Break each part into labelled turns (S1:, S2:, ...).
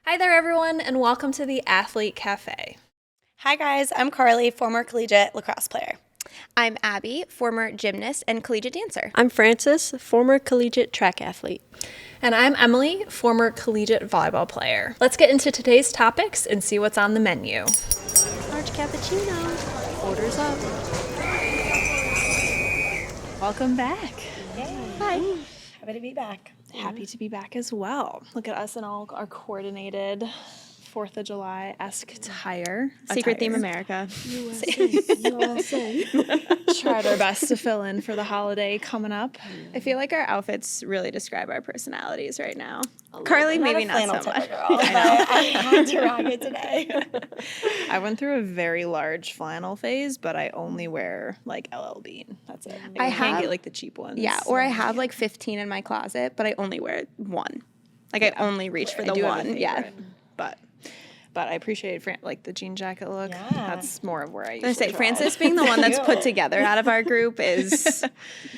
S1: Hi there, everyone, and welcome to the Athlete Cafe.
S2: Hi guys, I'm Carly, former collegiate lacrosse player.
S3: I'm Abby, former gymnast and collegiate dancer.
S4: I'm Frances, former collegiate track athlete.
S1: And I'm Emily, former collegiate volleyball player. Let's get into today's topics and see what's on the menu.
S4: Large cappuccino. Orders up.
S1: Welcome back.
S2: Hi. Happy to be back.
S1: Happy to be back as well. Look at us in all our coordinated 4th of July-esque attire.
S3: Secret Theme America.
S4: USA.
S1: Tried our best to fill in for the holiday coming up.
S3: I feel like our outfits really describe our personalities right now. Carly, maybe not so much.
S2: Girl, but I had to rock it today.
S1: I went through a very large flannel phase, but I only wear like LL Bean. That's it.
S3: I
S1: can't
S3: have-
S1: get like the cheap ones.
S3: Yeah, or I have like 15 in my closet, but I only wear one. Like I only reach for
S1: I
S3: the
S1: do have a
S3: one. Yeah.
S1: favorite, But I appreciate like the jean jacket look.
S2: Yeah.
S1: That's more of where I
S3: I
S1: usually
S3: was gonna say,
S1: draw.
S3: Frances being the one that's put
S2: Cute.
S3: together out of our group is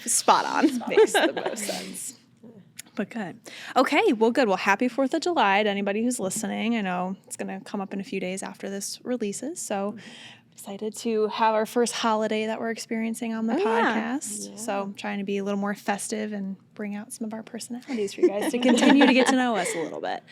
S3: spot on.
S1: Makes the most sense. But good. Okay, well, good. Well, happy 4th of July to anybody who's listening. I know it's going to come up in a few days after this releases. So excited to have our first holiday that we're experiencing on the podcast. So trying to be a little more festive and bring out some of our personalities for you guys to continue to get to know us a little bit.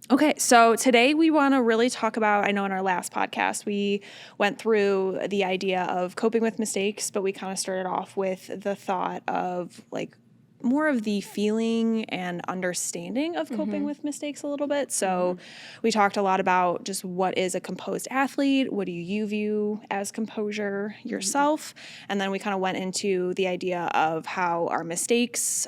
S1: Okay, so today we want to really talk about, I know in our last podcast we went through the idea of coping with mistakes, but we kind of started off with the thought of like more of the feeling and understanding of coping with mistakes a little bit. So we talked a lot about just what is a composed athlete, what do you view as composure yourself, and then we kind of went into the idea of how our mistakes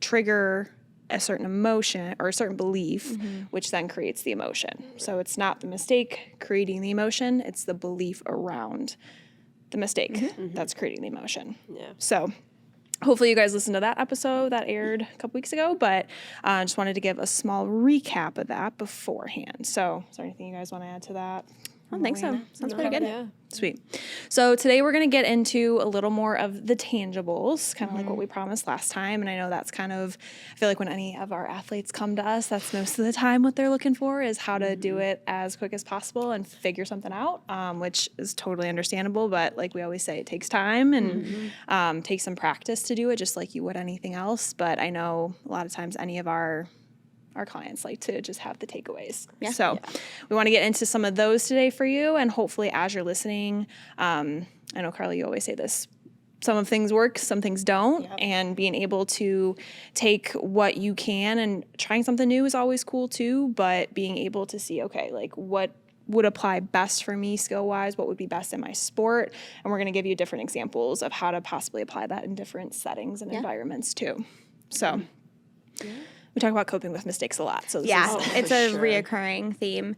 S1: trigger a certain emotion or a certain belief, which then creates the emotion. So it's not the mistake creating the emotion, it's the belief around the mistake that's creating the emotion.
S4: Yeah.
S1: So hopefully you guys listened to that episode that aired a couple weeks ago, but I just wanted to give a small recap of that beforehand. So is there anything you guys want to add to that?
S3: I don't think so. Sounds pretty good.
S4: Yeah.
S1: Sweet. So today we're going to get into a little more of the tangibles, kind of like what we promised last time. And I know that's kind of, I feel like when any of our athletes come to us, that's most of the time what they're looking for is how to do it as quick as possible and figure something out, which is totally understandable. But like we always say, it takes time and takes some practice to do it, just like you would anything else. But I know a lot of times any of our clients like to just have the takeaways. So we want to get into some of those today for you. And hopefully as you're listening, I know, Carly, you always say this, some of things work, some things don't. And being able to take what you can and trying something new is always cool too. But being able to see, okay, like what would apply best for me skill-wise, what would be best in my sport. And we're going to give you different examples of how to possibly apply that in different settings and environments too. So we talk about coping with mistakes a lot. So this is
S3: It's a reoccurring theme.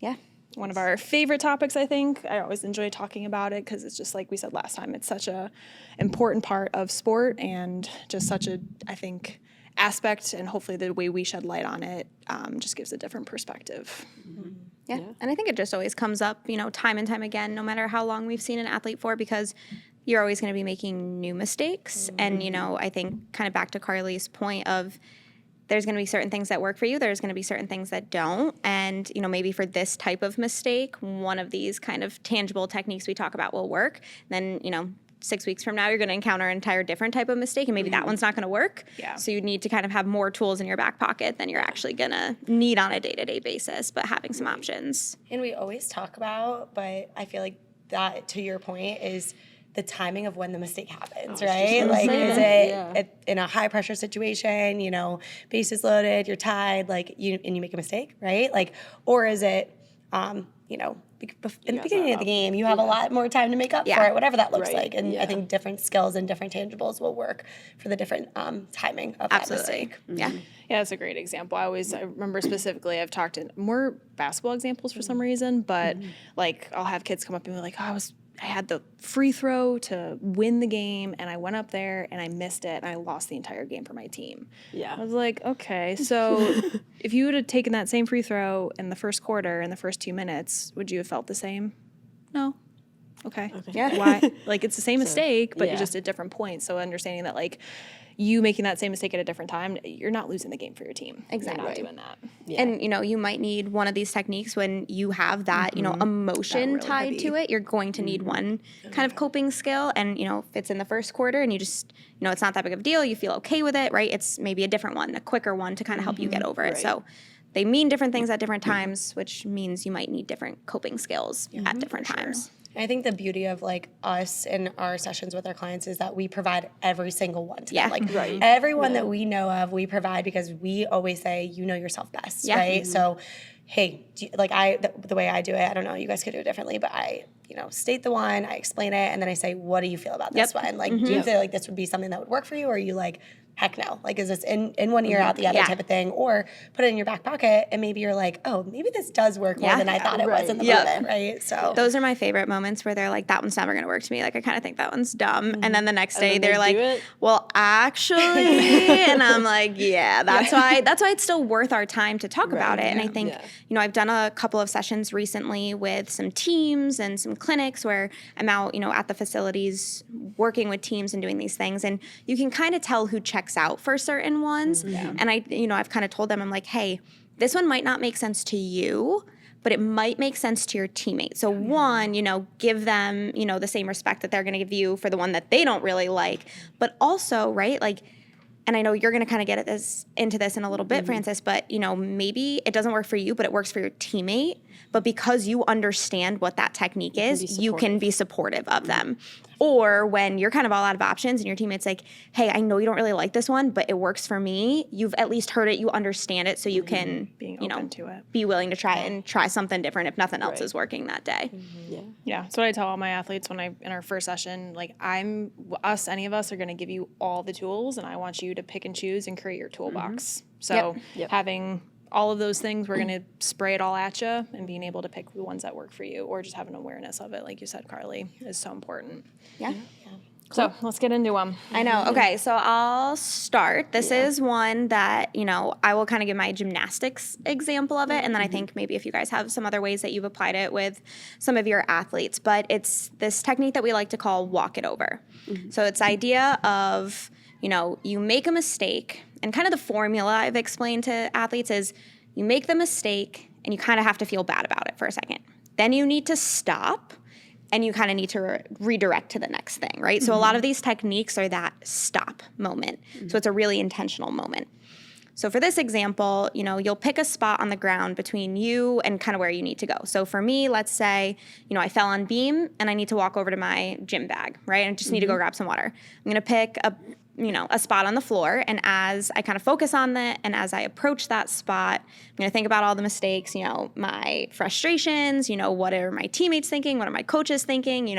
S3: Yeah.
S1: one of our favorite topics, I think. I always enjoy talking about it because it's just like we said last time, it's such a important part of sport and just such a, I think, aspect, and hopefully the way we shed light on it just gives a different perspective.
S3: Yeah. And I think it just always comes up, time and time again, no matter how long we've seen an athlete for, because you're always going to be making new mistakes. And, I think kind of back to Carly's point of there's going to be certain things that work for you. There's going to be certain things that don't. And, maybe for this type of mistake, one of these kind of tangible techniques we talk about will work. Then, 6 weeks from now, you're going to encounter an entire different type of mistake, and maybe that one's not going to work.
S1: Yeah.
S3: So you need to kind of have more tools in your back pocket than you're actually going to need on a day-to-day basis, but having some options.
S2: And we always talk about, but I feel like that, to your point, is the timing of when the mistake happens, right? Like, is it in a high pressure situation, bases loaded, you're tied, like you make a mistake, right? Like, or is it, in the beginning of the game, you have a lot more time to make up for it, whatever that looks like. And I think different skills and different tangibles will work for the different timing of that mistake.
S3: Yeah.
S1: Yeah, that's a great example. I remember specifically, I've talked in more basketball examples for some reason, but like I'll have kids come up and be like, oh, I had the free throw to win the game, and I went up there and I missed it, and I lost the entire game for my team.
S4: Yeah.
S1: I was like, okay, so if you would have taken that same free throw in the first quarter, in the first 2 minutes, would you have felt the same? No. Okay.
S3: Yeah.
S1: Why? Like, it's the same mistake, but
S4: yeah.
S1: just at different points. So understanding that, like, you making that same mistake at a different time, you're not losing the game for your team.
S3: Exactly.
S1: You're not doing that.
S3: And, you might need one of these techniques when you have that, emotion
S1: really
S3: tied to
S1: heavy.
S3: it. You're going to need one kind of coping skill. And, if it's in the first quarter and you just, it's not that big of a deal, you feel okay with it, right? It's maybe a different one, a quicker one to kind of help you get over it. So they mean different things at different times, which means you might need different coping skills at different times.
S2: I think the beauty of like us and our sessions with our clients is that we provide every single one to them. Like everyone that we know of, we provide because we always say, you know yourself best, right? So, hey, the way I do it, I don't know, you guys could do it differently, but I, state the one, I explain it, and then I say, what do you feel about this one? Like, do you feel like this would be something that would work for you, or are you like, heck no? Like, is this in one ear, out the other type of thing? Or put it in your back pocket, and maybe you're like, oh, maybe this does work more than I thought it was in the moment, right? So
S3: those are my favorite moments where they're like, that one's never going to work to me. Like, I kind of think that one's dumb. And then the next day they're like, well, actually, and I'm like, yeah, that's why it's still worth our time to talk about it. And I think, I've done a couple of sessions recently with some teams and some clinics where I'm out, at the facilities working with teams and doing these things. And you can kind of tell who checks out for certain ones. And I've kind of told them, I'm like, hey, this one might not make sense to you, but it might make sense to your teammate. So one, give them, the same respect that they're going to give you for the one that they don't really like. But also, right, like, and I know you're going to kind of get into this in a little bit, Francis, but, maybe it doesn't work for you, but it works for your teammate. But because you understand what that technique is, you can be supportive of them. Or when you're kind of all out of options and your teammate's like, hey, I know you don't really like this one, but it works for me. You've at least heard it. You understand it. So you can,
S1: Being open to it.
S3: be willing to try something different if nothing else is working that day.
S1: Yeah. So what I tell all my athletes in our first session, like any of us are going to give you all the tools, and I want you to pick and choose and create your toolbox. So having all of those things, we're going to spray it all at you, and being able to pick the ones that work for you, or just have an awareness of it, like you said, Carly, is so important.
S3: Yeah.
S1: So let's get into them.
S3: I know. Okay, so I'll start. This is one that, I will kind of give my gymnastics example of it, and then I think maybe if you guys have some other ways that you've applied it with some of your athletes, but it's this technique that we like to call walk it over. So it's the idea of, you make a mistake, and kind of the formula I've explained to athletes is you make the mistake and you kind of have to feel bad about it for a second. Then you need to stop and you kind of need to redirect to the next thing, right? So a lot of these techniques are that stop moment. So it's a really intentional moment. So for this example, you'll pick a spot on the ground between you and kind of where you need to go. So for me, let's say, I fell on beam and I need to walk over to my gym bag, right? I just need to go grab some water. I'm going to pick a spot on the floor, and as I kind of focus on that and as I approach that spot, I'm going to think about all the mistakes, my frustrations, what are my teammates thinking, what are my coaches thinking,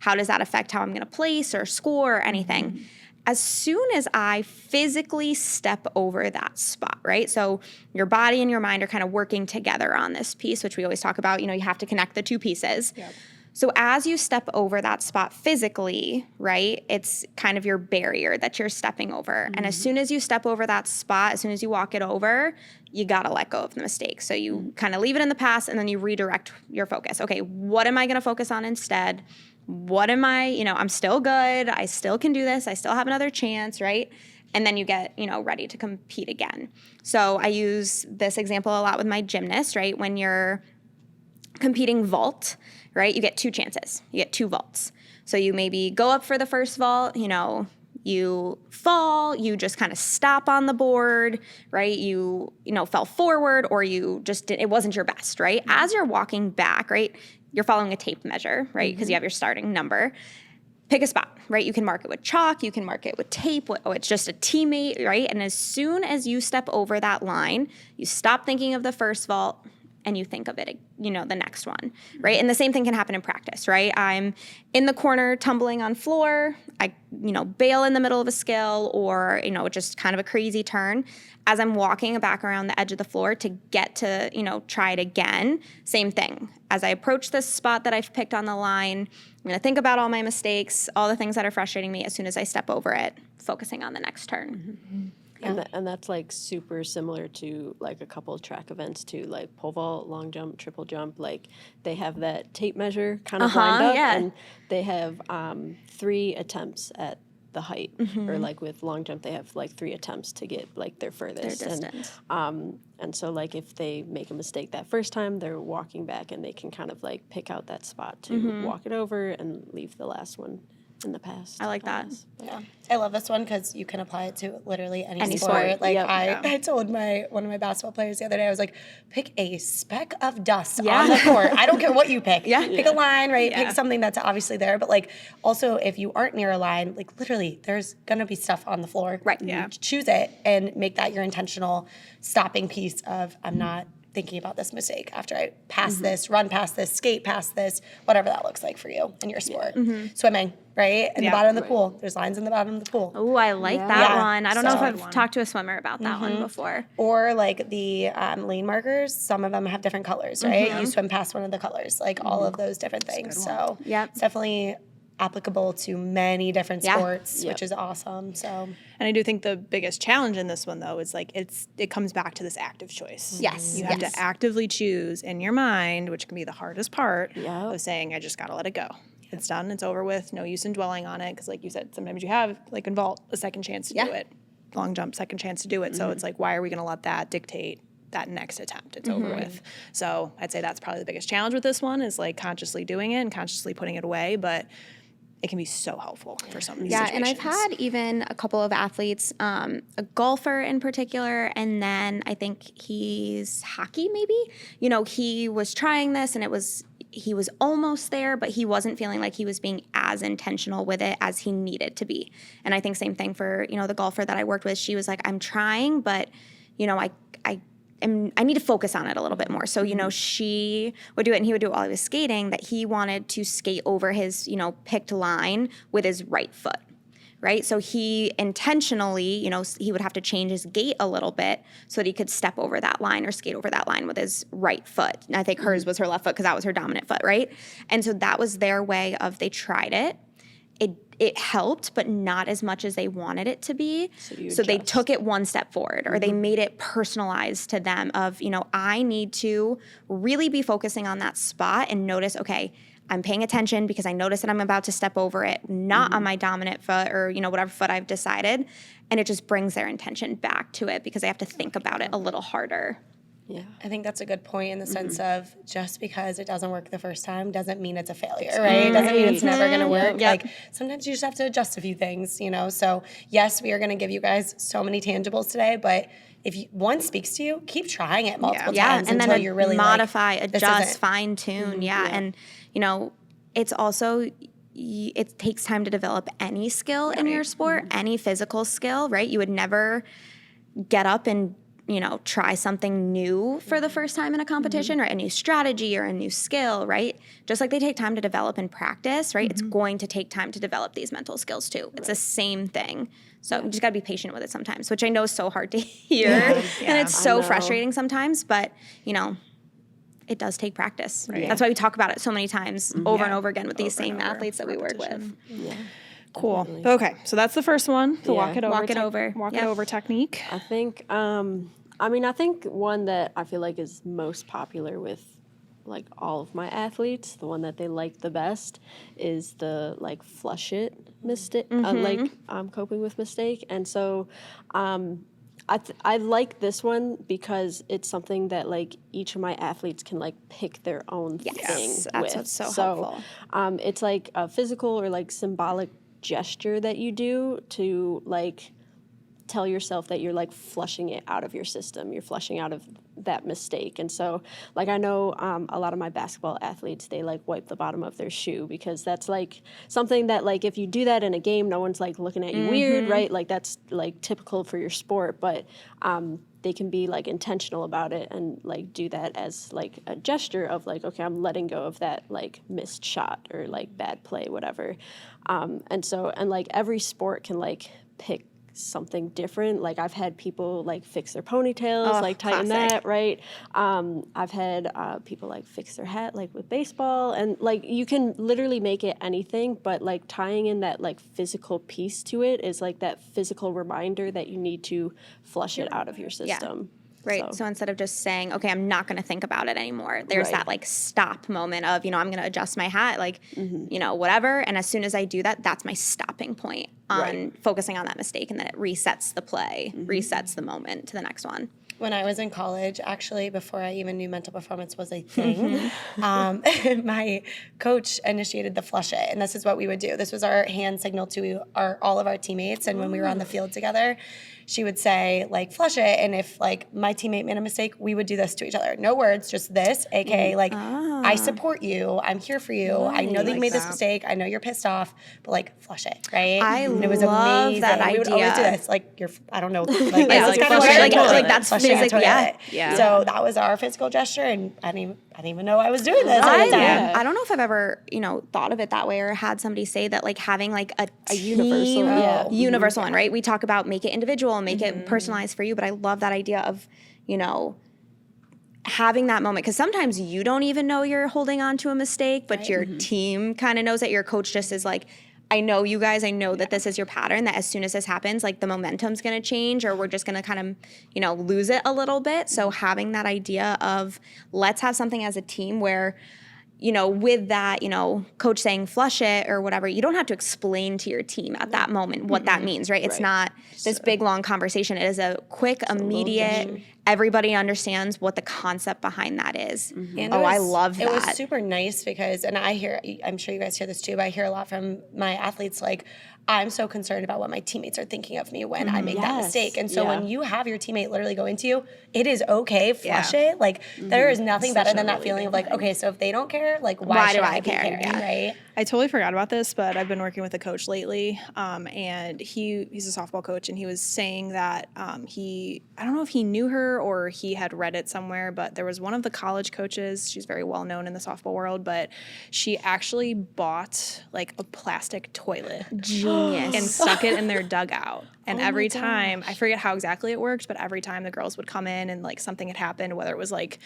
S3: how does that affect how I'm going to place or score or anything. As soon as I physically step over that spot, right? So your body and your mind are kind of working together on this piece, which we always talk about, you have to connect the two pieces. Yep. So as you step over that spot physically, right, it's kind of your barrier that you're stepping over. And as soon as you step over that spot, as soon as you walk it over, you got to let go of the mistake. So you kind of leave it in the past, and then you redirect your focus. Okay, what am I going to focus on instead? What am I, I'm still good. I still can do this. I still have another chance, right? And then you get, ready to compete again. So I use this example a lot with my gymnasts, right? When you're competing vault, right? You get two chances. You get two vaults. So you maybe go up for the first vault, you fall, you just kind of stop on the board, right? You fell forward, or you just it wasn't your best, right? As you're walking back, right? You're following a tape measure, right? Because you have your starting number. Pick a spot, right? You can mark it with chalk, you can mark it with tape, it's just a teammate, right? And as soon as you step over that line, you stop thinking of the first vault, and you think of it, the next one, right? And the same thing can happen in practice, right? I'm in the corner tumbling on floor, I, bail in the middle of a skill, or, just kind of a crazy turn. As I'm walking back around the edge of the floor to get to, try it again, same thing. As I approach this spot that I've picked on the line, I'm gonna think about all my mistakes, all the things that are frustrating me. As soon as I step over it, focusing on the next turn.
S4: And that's like super similar to like a couple of track events too, like pole vault, long jump, triple jump. Like they have that tape measure kind of lined up, and they have 3 attempts at the height, or like with long jump, they have like 3 attempts to get like their furthest.
S3: Their distance.
S4: And so like if they make a mistake that first time, they're walking back and they can kind of like pick out that spot to walk it over and leave the last one in the past.
S3: I like that.
S2: Yeah, I love this one because you can apply it to literally any,
S3: Any
S2: sport.
S3: sport.
S2: Like
S4: Yep.
S2: I told one of my basketball players the other day, I was like, pick a speck of dust
S3: Yeah.
S2: on the court. I don't care what you pick.
S3: Yeah.
S2: Pick a line, right?
S1: Yeah.
S2: Pick something that's obviously there. But like also if you aren't near a line, like literally there's gonna be stuff on the floor.
S3: Right.
S1: Yeah.
S2: Choose it and make that your intentional stopping piece of I'm not thinking about this mistake after I pass this, run past this, skate past this, whatever that looks like for you in your sport. Swimming, right? In
S1: Yeah.
S2: the bottom of the pool. There's lines in the bottom of the pool.
S3: Oh, I like that
S2: Yeah.
S3: one. I don't know if
S2: So-
S3: I've talked to a swimmer about that one before.
S2: Or like the lane markers, some of them have different colors, right? You swim past one of the colors, like all of those different things. So
S3: Yep.
S2: it's definitely applicable to many different
S3: Yeah.
S2: sports,
S4: Yep.
S2: which is awesome. So
S1: And I do think the biggest challenge in this one though is like it comes back to this active choice.
S3: Yes,
S1: You have
S3: yes.
S1: to actively choose in your mind, which can be the hardest part
S4: Yeah.
S1: of saying I just got to let it go. It's done, it's over with, no use in dwelling on it because like you said sometimes you have like in vault a second chance to do
S3: Yeah.
S1: it. Long jump second chance to do it. So it's like why are we going to let that dictate that next attempt? It's over with. So I'd say that's probably the biggest challenge with this one is like consciously doing it and consciously putting it away, but it can be so helpful for some of these
S3: Yeah,
S1: situations.
S3: and I've had even a couple of athletes, a golfer in particular, and then I think he's hockey maybe. You know, he was trying this and he was almost there, but he wasn't feeling like he was being as intentional with it as he needed to be. And I think same thing for, the golfer that I worked with. She was like, I'm trying, but, I need to focus on it a little bit more. So, she would do it and he would do it while he was skating, that he wanted to skate over his, picked line with his right foot. Right. So he intentionally, he would have to change his gait a little bit so that he could step over that line or skate over that line with his right foot. And I think hers was her left foot because that was her dominant foot. Right. And so that was their way of, they tried it. It helped, but not as much as they wanted it to be. So they took it one step forward, or they made it personalized to them of, I need to really be focusing on that spot and notice, okay, I'm paying attention because I notice that I'm about to step over it, not on my dominant foot or, whatever foot I've decided. And it just brings their intention back to it because they have to think about it a little harder.
S4: Yeah.
S2: I think that's a good point in the sense of just because it doesn't work the first time doesn't mean it's a failure, right? It doesn't mean it's never going to work.
S3: Yep.
S2: Like sometimes you just have to adjust a few things, So yes, we are going to give you guys so many tangibles today, but if one speaks to you, keep trying it multiple times
S3: and
S2: until
S3: then
S2: you're really
S3: modify,
S2: like, this
S3: adjust,
S2: isn't-
S3: fine tune. And it's also it takes time to develop any skill in your sport, any physical skill, right? You would never get up and try something new for the first time in a competition, or a new strategy or a new skill, right? Just like they take time to develop and practice, right? It's going to take time to develop these mental skills too. It's the same thing. So you just got to be patient with it sometimes, which I know is so hard to hear. And it's so frustrating sometimes, but it does take practice.
S1: Right.
S3: That's why we talk about it so many times over and over again with these same athletes that we work with.
S4: Yeah.
S1: Cool.
S4: Definitely.
S1: Okay, so that's the first one. The
S4: Yeah.
S1: walk it over.
S3: Walk it over.
S1: Walk it
S3: Yep.
S1: over technique.
S4: I think, I think one that I feel like is most popular with like all of my athletes, the one that they like the best is the like flush it mistake, coping with mistake. And so, I like this one because it's something that like each of my athletes can like pick their own thing
S3: That's
S4: with.
S3: what's so helpful.
S4: It's like a physical or like symbolic gesture that you do to like tell yourself that you're like flushing it out of your system. You're flushing out of that mistake. And so like I know a lot of my basketball athletes, they like wipe the bottom of their shoe because that's like something that like if you do that in a game, no one's like looking at you weird, right? Like that's like typical for your sport, but they can be like intentional about it and like do that as like a gesture of like, okay, I'm letting go of that like missed shot or like bad play, whatever. And like every sport can like pick something different. Like I've had people like fix their ponytails, like tighten
S3: classic.
S4: that, right? I've had people like fix their hat, like with baseball, and like you can literally make it anything, but like tying in that like physical piece to it is like that physical reminder that you need to flush it out of your system.
S3: Right. So instead of just saying, okay, I'm not going to think about it anymore, there's that like stop moment of, I'm going to adjust my hat, like, whatever. And as soon as I do that, that's my stopping point on focusing on that mistake. And then it resets the play, resets the moment to the next one.
S2: When I was in college, actually, before I even knew mental performance was a thing, my coach initiated the flush it, and this is what we would do. This was our hand signal to all of our teammates, and when we were on the field together, she would say, like, flush it, and if, like, my teammate made a mistake, we would do this to each other. No words, just this, aka, like, I support you, I'm here for you, I know that you made this mistake, I know you're pissed off, but, like, flush it, right?
S3: And
S2: it was
S3: love
S2: amazing.
S3: that
S2: And we would always do
S3: idea.
S2: this, like, I don't know, like,
S1: Yeah,
S2: this
S1: like
S2: is kind of
S1: flushing
S2: weird,
S1: a toilet.
S3: Like, that's
S2: flushing a
S3: basic,
S2: toilet.
S1: Yeah.
S2: So that was our physical gesture, and I didn't even know I was doing this at the time.
S3: I don't know if I've ever, thought of it that way or had somebody say that, like, having like a
S4: universal,
S3: universal one, right? We talk about make it individual, make it personalized for you, but I love that idea of, having that moment, because sometimes you don't even know you're holding on to a mistake, but your team kind of knows that. Your coach just is like, I know you guys, I know that this is your pattern, that as soon as this happens, like the momentum's going to change, or we're just going to kind of, lose it a little bit. So having that idea of let's have something as a team where, with that, coach saying flush it or whatever, you don't have to explain to your team at that moment what that means, right? It's not this big, long conversation. It is a quick, immediate, everybody understands what the concept behind that is.
S2: And
S3: I love that.
S2: It was super nice because, and I'm sure you guys hear this too, but I hear a lot from my athletes, like, I'm so concerned about what my teammates are thinking of me when I make that mistake. And so when you have your teammate literally go into you, it is okay, flush it. Like, there is nothing better than that feeling of like, okay, so if they don't care, like, why should
S3: do
S2: I
S3: I
S2: be
S3: care?
S2: caring, right?
S1: I totally forgot about this, but I've been working with a coach lately, and he's a softball coach, and he was saying that I don't know if he knew her or he had read it somewhere, but there was one of the college coaches, she's very well known in the softball world, but she actually bought like a plastic toilet
S3: Genius.
S1: and stuck it in their dugout. And every time, I forget how exactly it worked, but every time the girls would come in and like something had happened, whether it was like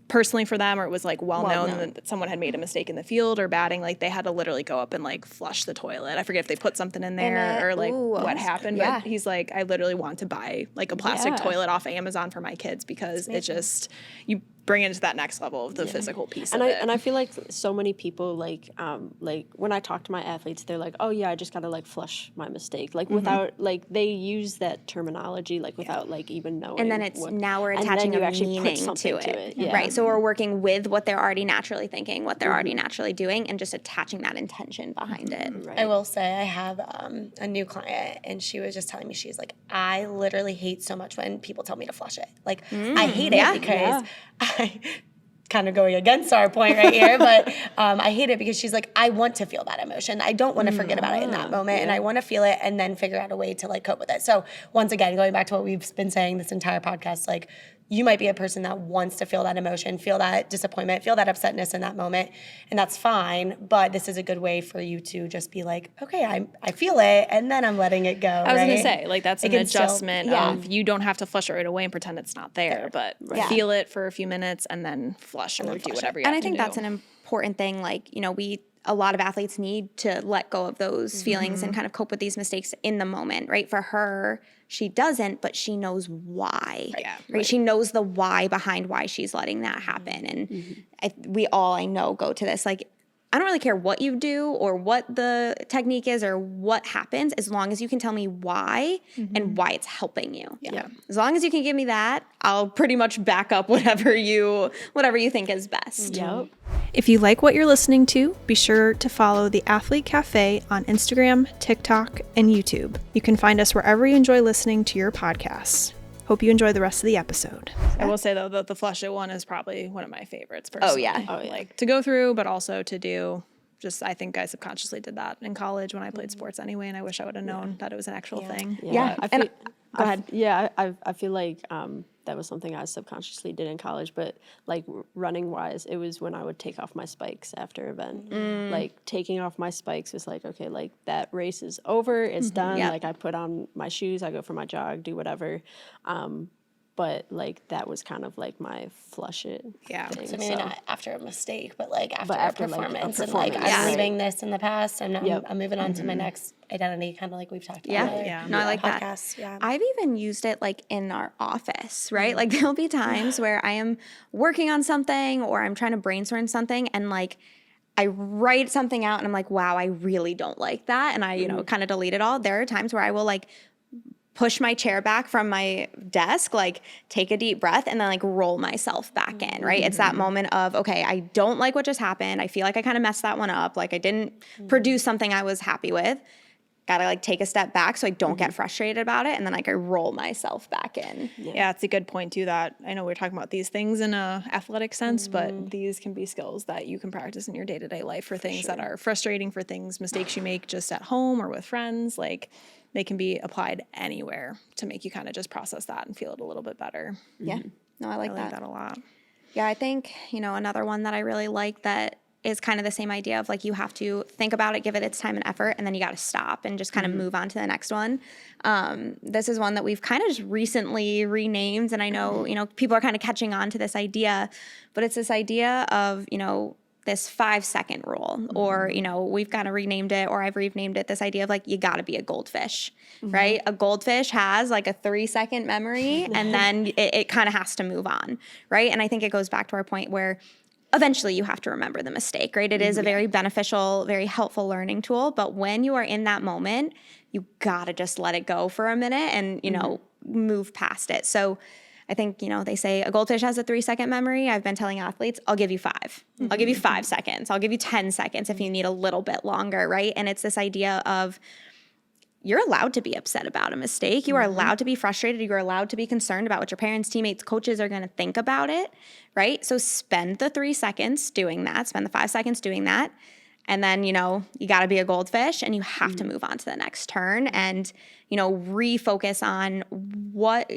S1: personally for them or it was like well known that someone had made a mistake in the field or batting, like they had to literally go up and like flush the toilet. I forget if they put something in there or like what happened, but he's like, I literally want to buy like a plastic toilet off Amazon for my kids because it just, you bring it to that next level of the physical piece of it.
S4: And I feel like so many people like when I talk to my athletes, they're like, oh yeah, I just gotta like flush my mistake, like without like they use that terminology like without like even knowing.
S3: And then now we're attaching
S4: you
S3: a
S4: actually put
S3: meaning
S4: something
S3: to it.
S4: Yeah.
S3: Right. So we're working with what they're already naturally thinking, what they're already naturally doing, and just attaching that intention behind it.
S4: Right.
S2: I will say I have a new client, and she was just telling me, she's like, I literally hate so much when people tell me to flush it. Like, I hate it because I kind of going against our point right here, but I hate it because she's like, I want to feel that emotion. I don't want to forget about it in that moment, and I want to feel it and then figure out a way to like cope with it. So once again, going back to what we've been saying this entire podcast, like, you might be a person that wants to feel that emotion, feel that disappointment, feel that upsetness in that moment, and that's fine. But this is a good way for you to just be like, okay, I feel it, and then I'm letting it go.
S1: I was gonna say, like, that's an adjustment
S2: still,
S1: of you don't have to flush it right away and pretend it's not there, but feel it for a few minutes and then flush or do whatever you have
S3: And I
S1: to
S3: think
S1: do.
S3: that's an important thing. Like, a lot of athletes need to let go of those feelings and kind of cope with these mistakes in the moment, right? For her, she doesn't, but she knows why. Right? She knows the why behind why she's letting that happen. And we all, I know, go to this. Like, I don't really care what you do or what the technique is or what happens, as long as you can tell me why and why it's helping you.
S1: Yeah.
S3: As long as you can give me that, I'll pretty much back up whatever you think is best.
S4: Yep.
S1: If you like what you're listening to, be sure to follow the Athlete Cafe on Instagram, TikTok, and YouTube. You can find us wherever you enjoy listening to your podcasts. Hope you enjoy the rest of the episode. I will say, though, that the flush it one is probably one of my favorites personally. Like, to go through, but also to do. Just, I think I subconsciously did that in college when I played sports anyway, and I wish I would have known that it was an actual thing.
S3: Yeah.
S4: I
S3: And
S4: feel,
S3: go ahead.
S4: I feel like that was something I subconsciously did in college, but like running wise, it was when I would take off my spikes after event. Like taking off my spikes was like, okay, like that race is over, it's done.
S3: Yep.
S4: Like I put on my shoes, I go for my jog, do whatever. but like that was kind of like my flush it
S1: Yeah.
S4: thing.
S2: So maybe not after a mistake, but like after,
S4: after,
S2: a
S4: like, a
S2: performance, and
S4: performance.
S2: like
S3: Yeah.
S2: I'm leaving this in the past, and
S4: Yep.
S2: I'm moving on to my next identity, kind of like we've talked about.
S3: Yeah.
S2: in other
S1: Yeah.
S3: No, I like that.
S2: podcasts. Yeah.
S3: I've even used it like in our office, right? Like there'll be times where I am working on something or I'm trying to brainstorm something and like I write something out and I'm like, wow, I really don't like that. And I, you know, kind of delete it all. There are times where I will like push my chair back from my desk, like take a deep breath and then like roll myself back in, right? It's that moment of, okay, I don't like what just happened. I feel like I kind of messed that one up. Like I didn't produce something I was happy with. Gotta like take a step back so I don't get frustrated about it. And then like I roll myself back in.
S1: Yeah, it's a good point too that I know we're talking about these things in a athletic sense, but these can be skills that you can practice in your day-to-day life for things that are frustrating, for things, mistakes you make just at home or with friends. Like they can be applied anywhere to make you kind of just process that and feel it a little bit better.
S3: Yeah. No, I like
S1: I
S3: that.
S1: like that a lot.
S3: Yeah, I think, you know, another one that I really like that is kind of the same idea of like you have to think about it, give it its time and effort, and then you got to stop and just kind of move on to the next one. This is one that we've kind of just recently renamed, and I know, you know, people are kind of catching on to this idea, but it's this idea of, you know, this 5-second rule, or, you know, we've kind of renamed it, or I've renamed it, this idea of like, you got to be a goldfish, right? A goldfish has like a 3-second memory and then it kind of has to move on, right? And I think it goes back to our point where eventually you have to remember the mistake, right? It is a very beneficial, very helpful learning tool. But when you are in that moment, you got to just let it go for a minute and, you know, move past it. So I think, you know, they say a goldfish has a 3-second memory. I've been telling athletes, I'll give you 5. I'll give you 5 seconds. I'll give you 10 seconds if you need a little bit longer, right? And it's this idea of you're allowed to be upset about a mistake. You are allowed to be frustrated. You're allowed to be concerned about what your parents, teammates, coaches are going to think about it, right? So spend the 3 seconds doing that. Spend the 5 seconds doing that. And then, you know, you got to be a goldfish and you have to move on to the next turn and, you know, refocus on what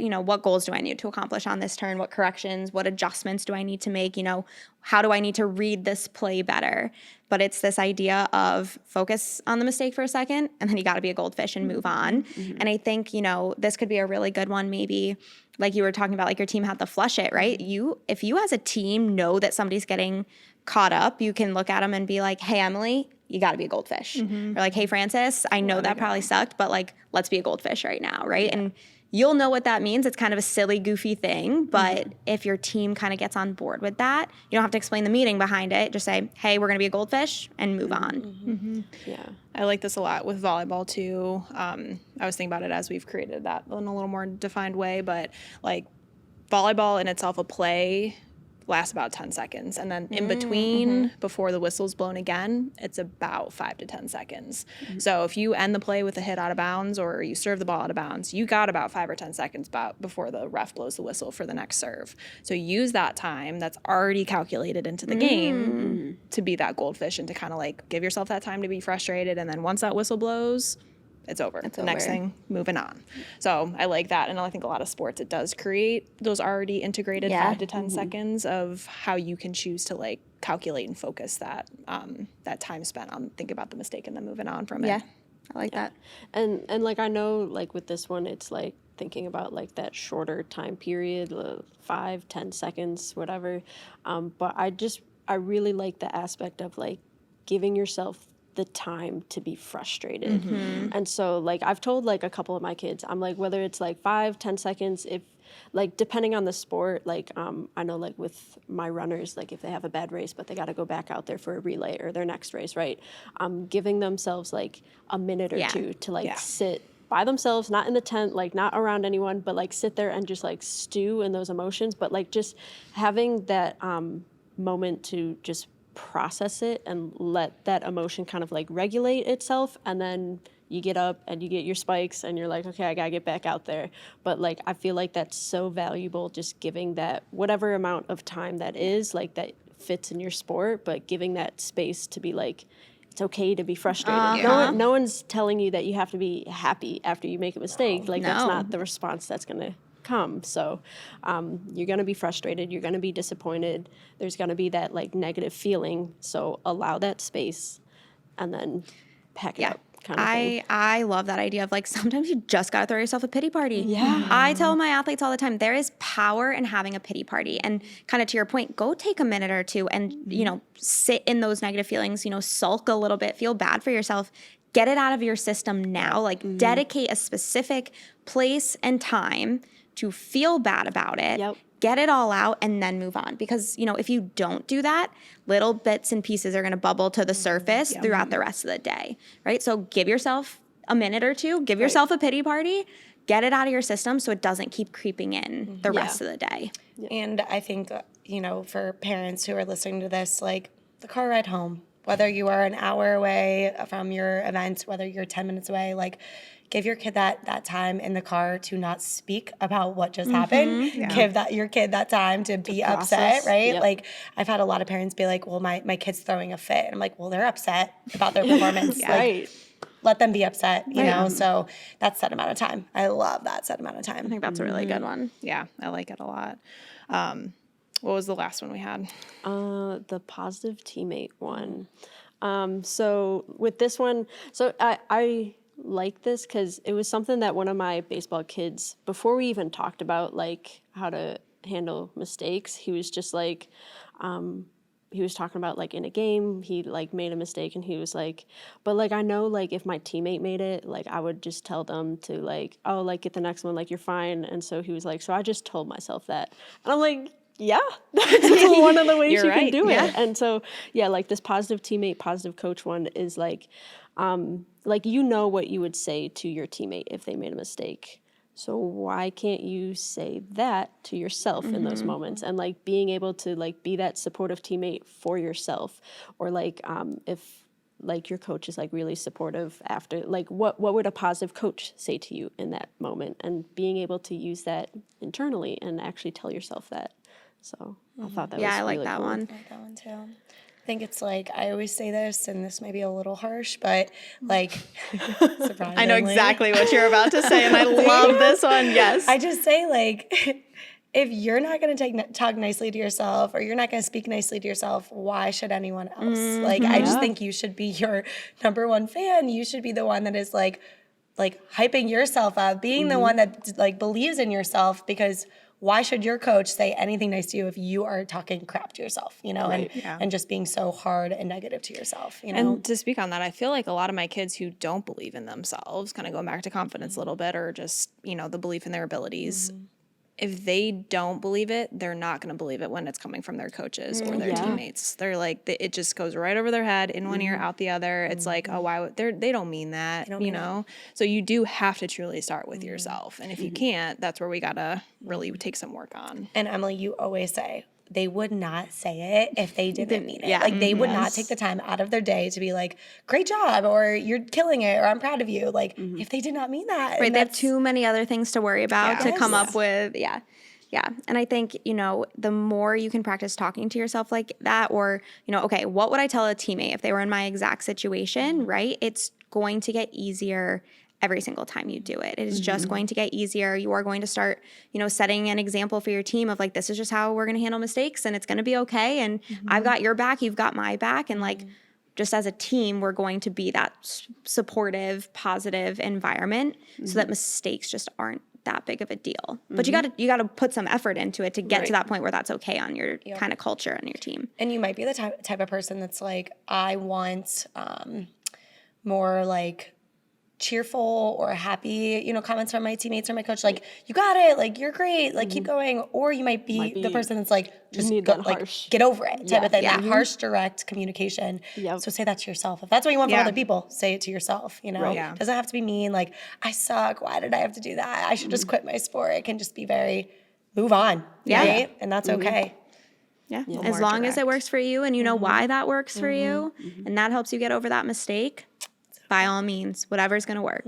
S3: goals do I need to accomplish on this turn? What corrections, what adjustments do I need to make? You know, how do I need to read this play better? But it's this idea of focus on the mistake for a second and then you got to be a goldfish and move on. And I think, you know, this could be a really good one, maybe like you were talking about, like your team had to flush it, right? If you as a team know that somebody's getting caught up, you can look at them and be like, hey, Emily, you got to be a goldfish. Or like, hey, Francis, I know that probably sucked, but like, let's be a goldfish right now, right? And you'll know what that means. It's kind of a silly, goofy thing, but if your team kind of gets on board with that, you don't have to explain the meaning behind it. Just say, hey, we're going to be a goldfish and move on.
S4: Yeah.
S1: I like this a lot with volleyball too. I was thinking about it as we've created that in a little more defined way, but like volleyball in itself, a play lasts about 10 seconds. And then in between, before the whistle's blown again, it's about 5 to 10 seconds. So if you end the play with a hit out of bounds or you serve the ball out of bounds, you got about 5 or 10 seconds before the ref blows the whistle for the next serve. So use that time that's already calculated into the game to be that goldfish and to kind of like give yourself that time to be frustrated. And then once that whistle blows, it's over. The next thing, moving on. So I like that. And I think a lot of sports, it does create those already integrated 5 to 10 seconds of how you can choose to like calculate and focus that that time spent on thinking about the mistake and then moving on from it.
S3: Yeah, I like that.
S4: And like I know like with this one it's like thinking about like that shorter time period, 5, 10 seconds, whatever. But I really like the aspect of like giving yourself the time to be frustrated. And so like I've told like a couple of my kids, I'm like, whether it's like 5, 10 seconds, if like depending on the sport, like I know like with my runners, like if they have a bad race but they got to go back out there for a relay or their next race, right? Giving themselves like a minute or two to like sit by themselves, not in the tent, like not around anyone, but like sit there and just like stew in those emotions, but like just having that moment to just process it and let that emotion kind of like regulate itself, and then you get up and you get your spikes and you're like, okay, I gotta get back out there. But like I feel like that's so valuable, just giving that whatever amount of time that is, like that fits in your sport, but giving that space to be like, it's okay to be frustrated. No one's telling you that you have to be happy after you make a mistake. Like that's not the response that's gonna come. So you're going to be frustrated, you're going to be disappointed, there's going to be that like negative feeling, so allow that space and then pack it up. kind of thing.
S3: I love that idea of like sometimes you just gotta throw yourself a pity party.
S4: Yeah.
S3: I tell my athletes all the time there is power in having a pity party, and kind of to your point, go take a minute or two and sit in those negative feelings. Sulk a little bit, feel bad for yourself. Get it out of your system now. Like dedicate a specific place and time to feel bad about it.
S4: Yep.
S3: Get it all out and then move on. Because, if you don't do that, little bits and pieces are going to bubble to the surface throughout the rest of the day, right? So give yourself a minute or two, give yourself a pity party, get it out of your system so it doesn't keep creeping in the rest of the day.
S2: And I think, for parents who are listening to this, like the car ride home, whether you are an hour away from your event, whether you're 10 minutes away, like give your kid that time in the car to not speak about what just happened. Give your kid that time to be upset, right?
S4: Yep.
S2: Like I've had a lot of parents be like, well, my kid's throwing a fit. And I'm like, well, they're upset about their performance.
S4: Right.
S2: Let them be upset, you know? So that's set amount of time. I love that set amount of time.
S3: I think that's a really good one.
S1: Yeah, I like it a lot. What was the last one we had?
S4: The positive teammate one. So with this one, so I like this because it was something that one of my baseball kids, before we even talked about like how to handle mistakes, he was just like, he was talking about like in a game, he like made a mistake and he was like, but like, I know like if my teammate made it, like I would just tell them to like, oh, like get the next one, like you're fine. And so he was like, so I just told myself that. And I'm like, yeah, that's one of the ways you can do it. And so, yeah, like this positive teammate, positive coach one is like what you would say to your teammate if they made a mistake. So why can't you say that to yourself in those moments? And like being able to like be that supportive teammate for yourself, or like if like your coach is like really supportive after, like what would a positive coach say to you in that moment? And being able to use that internally and actually tell yourself that. So I thought that was
S3: I like
S4: really
S3: that
S4: cool.
S3: one.
S2: I like that one too. I think it's like, I always say this, and this may be a little harsh, but like, surprisingly.
S1: I know exactly what you're about to say, and I love this one. Yes.
S2: I just say like, if you're not going to talk nicely to yourself, or you're not going to speak nicely to yourself, why should anyone else? Like, I just think you should be your number one fan. You should be the one that is like hyping yourself up, being the one that like believes in yourself, because why should your coach say anything nice to you if you are talking crap to yourself, and just being so hard and negative to yourself,
S1: And to speak on that, I feel like a lot of my kids who don't believe in themselves, kind of going back to confidence a little bit, or just, the belief in their abilities, if they don't believe it, they're not going to believe it when it's coming from their coaches or their teammates. They're like, it just goes right over their head, in one ear, out the other. It's like, oh, why would they don't mean that, So you do have to truly start with yourself. And if you can't, that's where we got to really take some work on.
S2: And Emily, you always say, they would not say it if they didn't mean it. Yeah. Like they would not take the time out of their day to be like, great job, or you're killing it, or I'm proud of you. Like if they did not mean that.
S3: Right, they have too many other things to worry about to come up with. Yeah. And I think, the more you can practice talking to yourself like that, or, okay, what would I tell a teammate if they were in my exact situation, right? It's going to get easier every single time you do it. It is just going to get easier. You are going to start, setting an example for your team of like, this is just how we're going to handle mistakes, and it's going to be okay. And I've got your back, you've got my back. And like, just as a team, we're going to be that supportive, positive environment so that mistakes just aren't that big of a deal. But you got to put some effort into it to get to that point where that's okay on your kind of culture and your team.
S2: And you might be the type of person that's like, I want more like cheerful or happy, comments from my teammates or my coach, like, you got it, like, you're great, like, keep going. Or you might be the person that's like, just go, like, get over it type of thing. That harsh, direct communication. So say that to yourself. If that's what you want from other people, say it to yourself, Doesn't have to be mean, like, I suck, why did I have to do that? I should just quit my sport. It can just be very, move on, right? And that's okay.
S3: Yeah. As long as it works for you and you know why that works for you, and that helps you get over that mistake, by all means, whatever's going to work.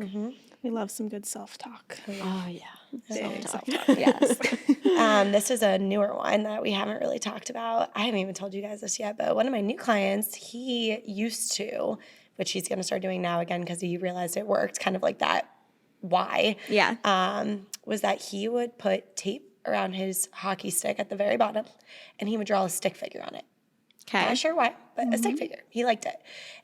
S1: We love some good self-talk.
S4: Oh, yeah.
S1: Self-talk.
S3: Yes.
S2: This is a newer one that we haven't really talked about. I haven't even told you guys this yet, but one of my new clients, he used to, which he's going to start doing now again because he realized it worked, kind of like that why, was that he would put tape around his hockey stick at the very bottom, and he would draw a stick figure on it.
S3: Okay.
S2: Not sure why, but a stick figure. He liked it.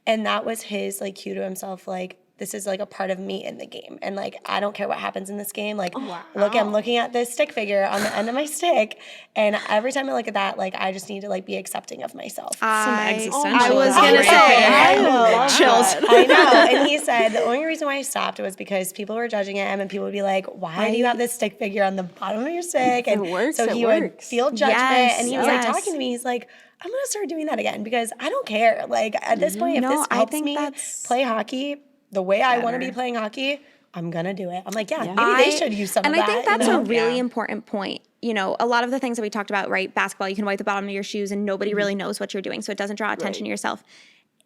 S2: And that was his like cue to himself, like, this is like a part of me in the game. And like, I don't care what happens in this game. Like, look, I'm looking at this stick figure on the end of my stick. And every time I look at that, like, I just need to like be accepting of myself.
S1: Some existential.
S3: I was
S1: advice
S3: gonna
S1: right
S3: say,
S1: there.
S2: I know.
S1: Chills.
S2: I know. And he said the only reason why I stopped was because people were judging him and people would be like, why do you have this stick figure on the bottom of your stick? And
S4: works,
S2: so
S4: it
S2: he would
S4: works.
S2: feel judgment.
S3: Yes,
S2: And he was
S3: yes.
S2: like talking to me. He's like, I'm going to start doing that again because I don't care. Like at this point, if
S3: No,
S2: this
S3: I
S2: helps
S3: think
S2: me
S3: that's
S2: play hockey the way I want to be playing hockey, I'm going to do it. I'm like, maybe they
S3: I-
S2: should use some
S3: and
S2: of
S3: I
S2: that.
S3: think that's
S2: you know?
S3: a really important point. You know, a lot of the things that we talked about, right? Basketball, you can wipe the bottom of your shoes and nobody really knows what you're doing, so it doesn't draw attention to yourself.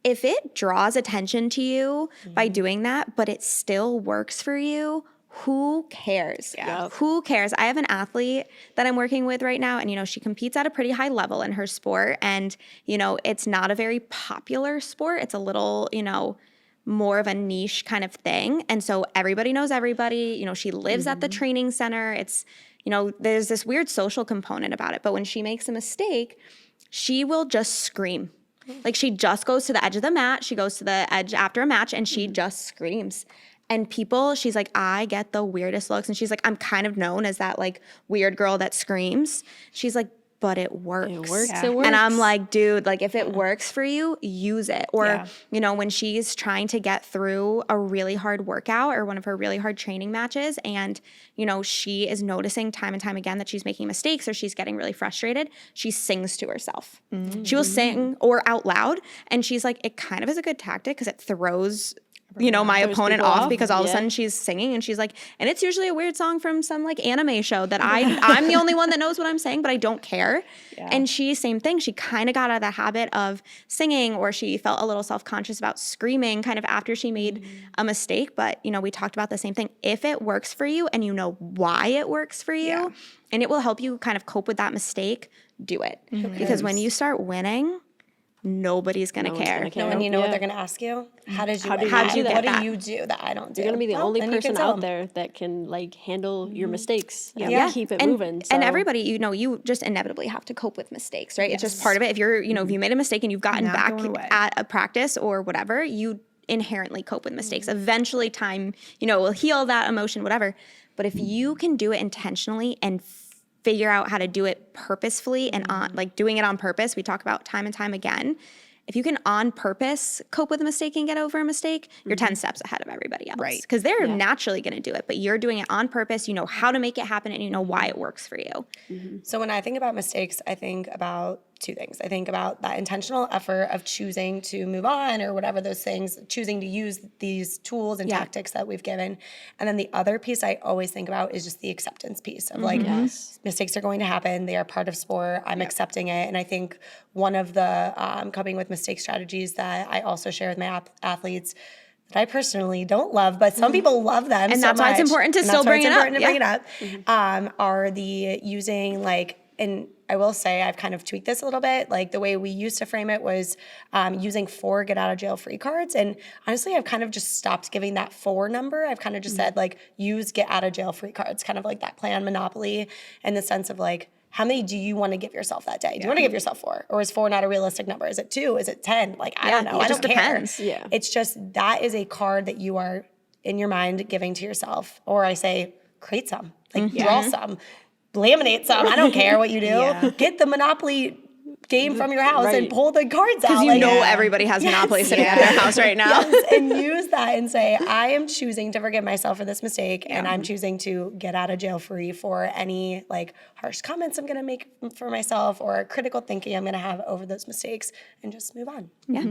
S3: If it draws attention to you by doing that, but it still works for you, who cares?
S1: Yeah.
S3: Who cares? I have an athlete that I'm working with right now, and you know, she competes at a pretty high level in her sport, and you know, it's not a very popular sport. It's a little, you know, more of a niche kind of thing. And so everybody knows everybody. You know, she lives at the training center. It's, you know, there's this weird social component about it. But when she makes a mistake, she will just scream. Like she just goes to the edge of the mat. She goes to the edge after a match and she just screams. And people, she's like, I get the weirdest looks. And she's like, I'm kind of known as that like weird girl that screams. She's like, but it works.
S4: It works.
S1: Yeah.
S4: It works.
S3: And I'm like, dude, like if it works for you, use it. Or,
S1: Yeah.
S3: you know, when she's trying to get through a really hard workout or one of her really hard training matches, and, you know, she is noticing time and time again that she's making mistakes or she's getting really frustrated, she sings to herself. She will sing or out loud. And she's like, it kind of is a good tactic because it throws, you know, my
S4: Throws
S3: opponent
S4: people
S3: off
S4: off.
S3: because all of a
S4: Yeah.
S3: sudden she's singing and she's like, and it's usually a weird song from some like anime show that I'm the only one that knows what I'm saying, but I don't care.
S1: Yeah.
S3: And she, same thing, she kind of got out of the habit of singing, or she felt a little self-conscious about screaming kind of after she made a mistake. But, you know, we talked about the same thing. If it works for you and you know why it works for you,
S1: Yeah.
S3: and it will help you kind of cope with that mistake, do it. Because when you start winning, nobody's going to
S4: No one's
S3: care.
S4: gonna care.
S2: And you know what
S4: Yeah.
S2: they're going to ask you? How did you
S4: How
S2: win
S4: did
S2: that?
S4: you do that?
S2: What
S3: that?
S2: do you do that I don't do?
S4: You're gonna be the
S2: Well,
S4: only
S2: then you can
S4: person
S2: tell
S4: out
S2: 'em.
S4: there that can like handle your mistakes and
S2: Yeah.
S4: keep it
S3: and,
S4: moving.
S3: And
S4: so-
S3: everybody, you know, you just inevitably have to cope with mistakes, right? It's just part of it. If you're, you know, if you made a mistake and you've gotten
S1: Not
S3: back
S1: going away.
S3: at a practice or whatever, you inherently cope with mistakes. Eventually time, you know, will heal that emotion, whatever. But if you can do it intentionally and figure out how to do it purposefully and on like doing it on purpose, we talk about time and time again. If you can on purpose cope with a mistake and get over a mistake, you're 10 steps ahead of everybody else.
S1: Right.
S3: Because they're naturally going to do it, but you're doing it on purpose. You know how to make it happen and you know why it works for you.
S2: So when I think about mistakes, I think about two things. I think about that intentional effort of choosing to move on or whatever those things, choosing to use these tools and tactics that we've given. And then the other piece I always think about is just the acceptance piece of like, mistakes are going to happen. They are part of sport. I'm accepting it. And I think one of the coping with mistake strategies that I also share with my athletes that I personally don't love, but some people love them.
S3: And
S2: so
S3: that's why it's
S2: much,
S3: important to
S2: and
S3: still
S2: that's why
S3: bring
S2: it's
S3: it up.
S2: important to bring it up, are the using like, and I will say I've kind of tweaked this a little bit. Like the way we used to frame it was using 4 get out of jail free cards. And honestly, I've kind of just stopped giving that 4 number. I've kind of just said like use get out of jail free cards, kind of like that play on Monopoly in the sense of like, how many do you want to give yourself that day? Do you want to give yourself 4? Or is 4 not a realistic number? Is it 2? Is it 10? Like, I don't know.
S3: it
S2: I
S3: just
S2: don't care.
S3: depends.
S4: Yeah.
S2: It's just that is a card that you are in your mind giving to yourself. Or I say, create some, like draw some, laminate some. I don't care what you do.
S1: Yeah.
S2: Get the Monopoly game from your house and
S4: Right.
S2: pull the cards out.
S3: Because you
S2: like-
S3: know everybody has Monopoly sitting at their house right now.
S2: Yes, and use that and say, I am choosing to forgive myself for this mistake, and I'm choosing to get out of jail free for any like harsh comments I'm gonna make for myself or critical thinking I'm gonna have over those mistakes, and just move on.
S4: yeah.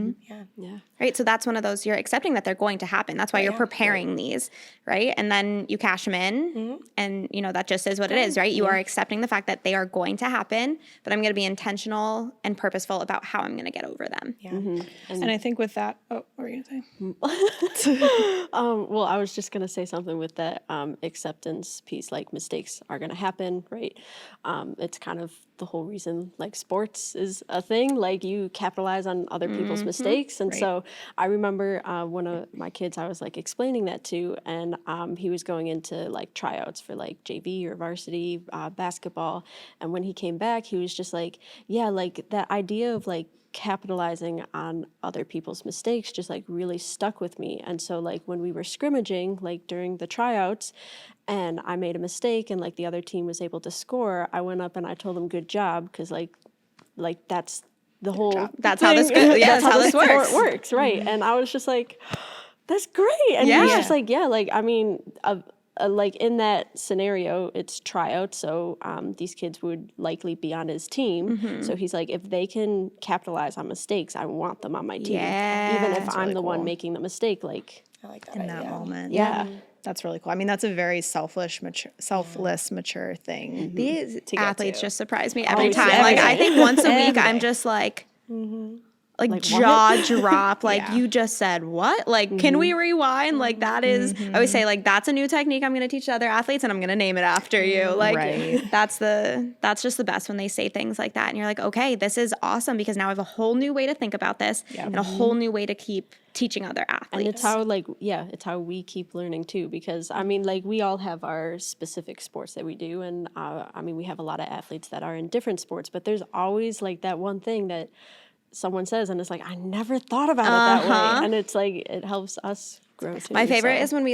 S3: Right. So that's one of those, you're accepting that they're going to happen. That's why you're preparing these, right? And then you cash them in and, you know, that just is what it is, right? You are accepting the fact that they are going to happen, but I'm going to be intentional and purposeful about how I'm going to get over them.
S2: Yeah.
S1: And I think with that, oh, what were you going to say?
S4: Well, I was just gonna say something with that acceptance piece. Like mistakes are gonna happen, right? It's kind of the whole reason like sports is a thing. Like you capitalize on other people's mistakes, and so I remember one of my kids I was like explaining that to, and he was going into like tryouts for like JV or varsity basketball, and when he came back, he was just like, yeah, like like that idea of like capitalizing on other people's mistakes just like really stuck with me. And so like when we were scrimmaging, like during the tryouts, and I made a mistake and like the other team was able to score, I went up and I told them good job, because like that's the whole
S3: That's how this
S4: thing.
S3: that's how this
S4: sport
S3: works.
S4: works, right? And I was just like, that's great. And he was just like, yeah, like I mean, like in that scenario, it's tryouts, so these kids would likely be on his team. So he's like, if they can capitalize on mistakes, I want them on my team, even if I'm the one making the mistake. Like
S2: I like that
S1: in that
S2: idea.
S1: moment.
S4: Yeah.
S1: That's really cool. I mean, that's a very selfless, mature thing.
S3: These
S1: get
S3: athletes
S1: to.
S3: just surprise me every
S4: Oh,
S3: time.
S4: every
S3: Like I
S4: day.
S3: think once a week,
S1: Every
S3: I'm
S1: day.
S3: just like
S4: Like,
S3: jaw drop. Like
S1: Yeah.
S3: you just said what? Like can we rewind? Like that is. I always say like that's a new technique I'm going to teach other athletes, and I'm going to name it after you. Like
S1: Right.
S3: that's just the best when they say things like that, and you're like, okay, this is awesome because now I have a whole new way to think about this and a whole new way to keep teaching other athletes.
S4: And it's how like, yeah, it's how we keep learning too, because I mean, like we all have our specific sports that we do. And I mean, we have a lot of athletes that are in different sports, but there's always like that one thing that someone says and it's like, I never thought about it that way. And it's like, it helps us grow too.
S3: My favorite
S4: so.
S3: is when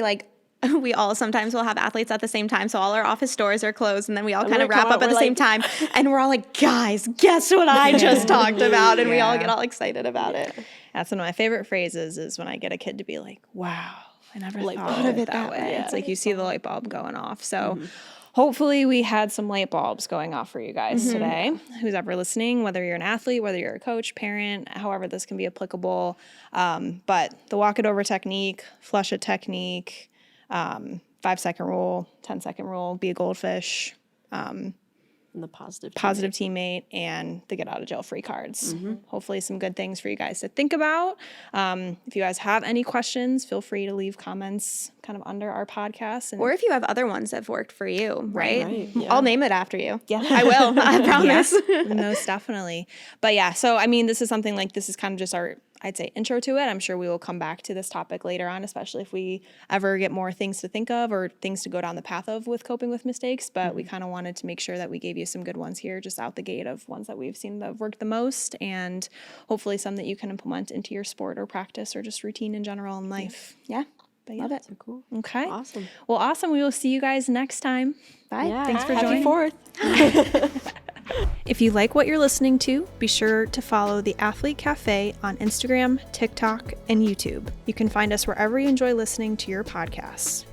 S3: we all sometimes will have athletes at the same time. So all our office doors are closed and then we all kind
S4: we
S3: of wrap
S4: come
S3: up
S4: out,
S3: at the
S4: we're
S3: same time. And we're all like, guys, guess what I just talked about? And we all
S1: Yeah.
S3: get all excited about it.
S1: That's one of my favorite phrases is when I get a kid to be like, wow, I never thought of it that way. It's like you see the light bulb going off. So hopefully we had some light bulbs going off for you guys today. Who's ever listening, whether you're an athlete, whether you're a coach, parent, however this can be applicable. But the walk it over technique, flush it technique, 5-second rule, 10-second rule, be a goldfish,
S4: And the positive.
S1: positive teammate, and the get out of jail free cards. Hopefully some good things for you guys to think about. If you guys have any questions, feel free to leave comments kind of under our podcast. And
S3: Or if you have other ones that have worked for you, right?
S4: Right, yeah.
S3: I'll name it after you.
S1: Yeah.
S3: I will. I promise.
S1: most definitely. But yeah, so I mean, this is something like this is kind of just our, I'd say, intro to it. I'm sure we will come back to this topic later on, especially if we ever get more things to think of or things to go down the path of with coping with mistakes. But we kind of wanted to make sure that we gave you some good ones here just out the gate of ones that we've seen that have worked the most, and hopefully some that you can implement into your sport or practice or just routine in general in life.
S3: Yeah.
S1: But yeah.
S3: Love it.
S4: So cool.
S1: Okay.
S4: Awesome.
S1: Well, awesome. We will see you guys next time.
S3: Bye.
S4: Yeah.
S1: Thanks for
S4: Happy
S1: joining.
S4: 4th.
S1: If you like what you're listening to, be sure to follow the Athlete Cafe on Instagram, TikTok, and YouTube. You can find us wherever you enjoy listening to your podcasts.